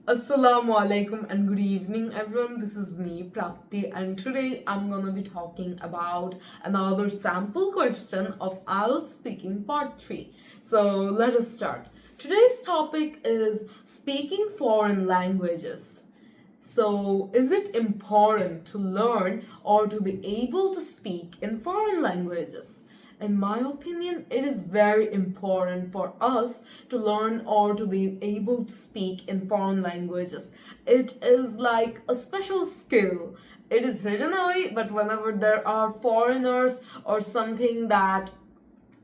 Assalamu alaikum and good evening everyone. This is me Prapti and today I'm gonna be talking about another sample question of IELTS speaking part 3. So let us start. Today's topic is speaking foreign languages. So is it important to learn or to be able to speak in foreign languages? In my opinion, it is very important for us to learn or to be able to speak in foreign languages. It is like a special skill. It is hidden away, but whenever there are foreigners or something that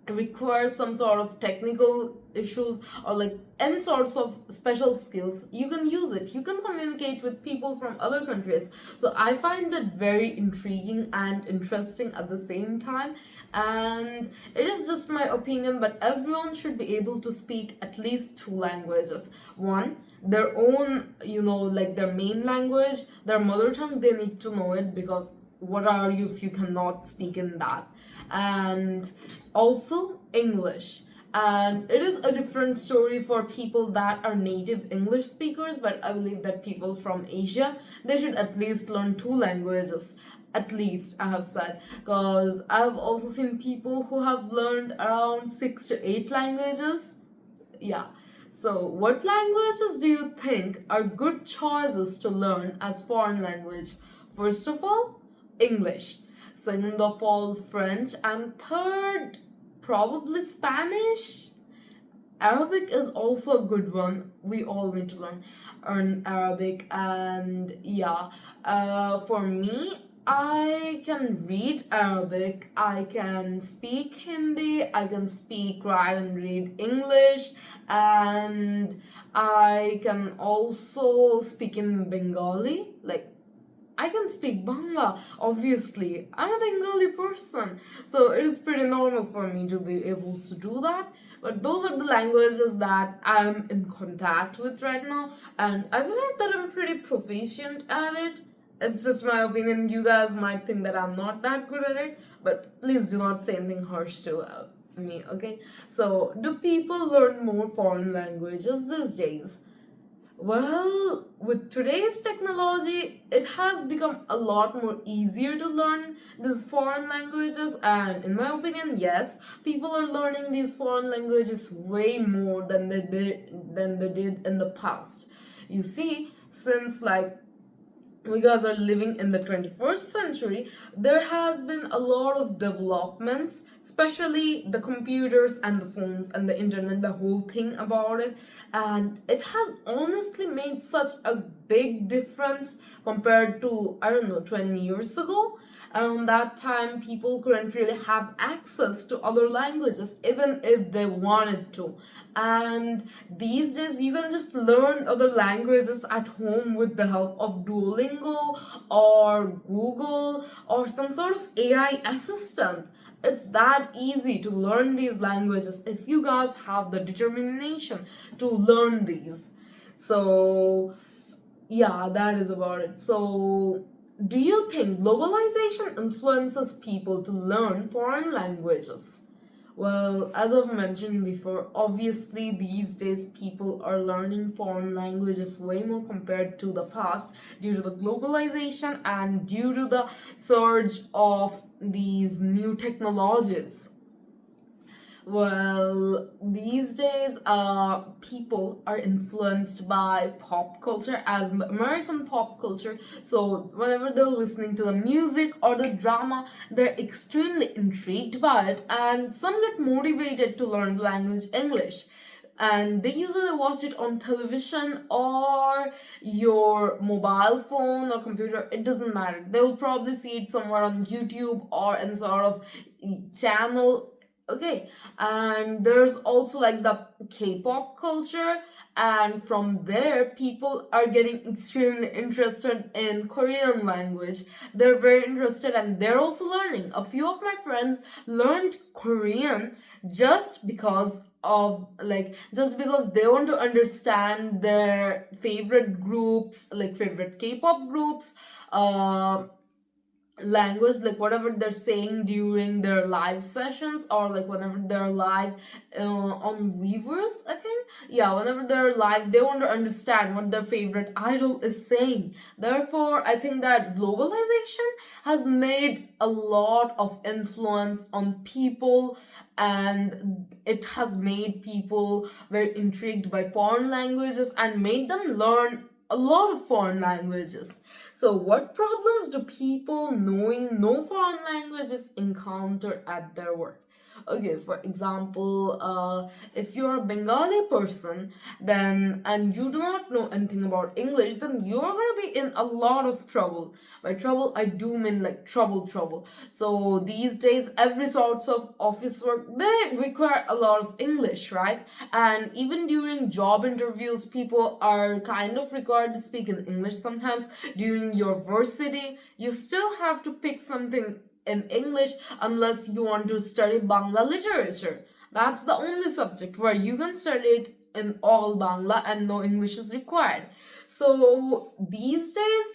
requires some sort of technical issues or like any sorts of special skills, you can use it. You can communicate with people from other countries. So I find that very intriguing and interesting at the same time, and it is just my opinion, but everyone should be able to speak at least two languages. One, their own, like their main language, their mother tongue. They need to know it, because what are you if you cannot speak in that? And also English. And it is a different story for people that are native English speakers, but I believe that people from Asia, they should at least learn two languages. At least, I have said, because I have also seen people who have learned around 6 to 8 languages. Yeah. So what languages do you think are good choices to learn as foreign language? First of all, English. Second of all, French. And third, probably Spanish. Arabic is also a good one. We all need to learn Arabic. And yeah, for me, I can read Arabic, I can speak Hindi, I can speak, write, and read English, and I can also speak in Bengali. Like, I can speak Bangla, obviously. I'm a Bengali person, so it is pretty normal for me to be able to do that. But those are the languages that I'm in contact with right now, and I believe that I'm pretty proficient at it. It's just my opinion. You guys might think that I'm not that good at it, but please do not say anything harsh to me, okay? So, do people learn more foreign languages these days? Well, with today's technology, it has become a lot more easier to learn these foreign languages, and in my opinion, yes, people are learning these foreign languages way more than they did in the past. You see, since like we guys are living in the 21st century, there has been a lot of developments, especially the computers and the phones and the internet, the whole thing about it. And it has honestly made such a big difference compared to, I don't know, 20 years ago. Around that time, people couldn't really have access to other languages, even if they wanted to. And these days, you can just learn other languages at home with the help of Duolingo or Google or some sort of AI assistant. It's that easy to learn these languages if you guys have the determination to learn these. So, yeah, that is about it. So, do you think globalization influences people to learn foreign languages? Well, as I've mentioned before, obviously these days people are learning foreign languages way more compared to the past due to the globalization and due to the surge of these new technologies. Well, these days, people are influenced by pop culture, as American pop culture. So, whenever they're listening to the music or the drama, they're extremely intrigued by it, and some get motivated to learn the language English. And they usually watch it on television or your mobile phone or computer. It doesn't matter. They will probably see it somewhere on YouTube or in sort of channel. Okay, and there's also like the K-pop culture, and from there people are getting extremely interested in Korean language. They're very interested and they're also learning. A few of my friends learned Korean just because they want to understand their favorite groups, like favorite K-pop groups, language, like whatever they're saying during their live sessions, or like whenever they're live on Weavers, I think. Yeah, whenever they're live, they want to understand what their favorite idol is saying. Therefore, I think that globalization has made a lot of influence on people, and it has made people very intrigued by foreign languages and made them learn a lot of foreign languages. So, what problems do people knowing no foreign languages encounter at their work? Okay, for example, if you're a Bengali person, then and you do not know anything about English, then you're gonna be in a lot of trouble. By trouble, I do mean like trouble. So these days, every sorts of office work, they require a lot of English, right? And even during job interviews, people are kind of required to speak in English sometimes. During your varsity, you still have to pick something in English unless you want to study Bangla literature. That's the only subject where you can study it in all Bangla and no English is required. So these days,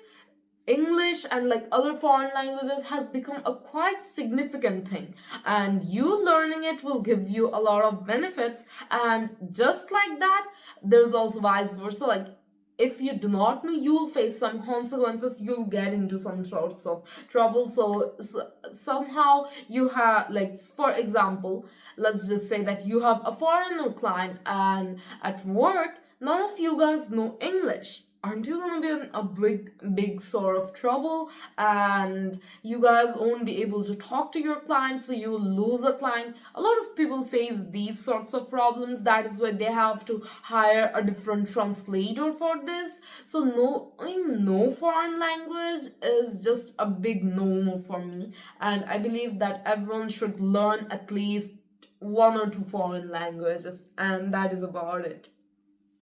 English and like other foreign languages has become a quite significant thing, and you learning it will give you a lot of benefits. And just like that, there's also vice versa. Like if you do not know, you'll face some consequences, you'll get into some sorts of trouble. So somehow you have, like, for example, let's just say that you have a foreigner client, and at work none of you guys know English. Aren't you gonna be in a big sort of trouble, and you guys won't be able to talk to your client, so you lose a client. A lot of people face these sorts of problems. That is why they have to hire a different translator for this. So knowing no foreign language is just a big no for me, and I believe that everyone should learn at least one or two foreign languages, and that is about it.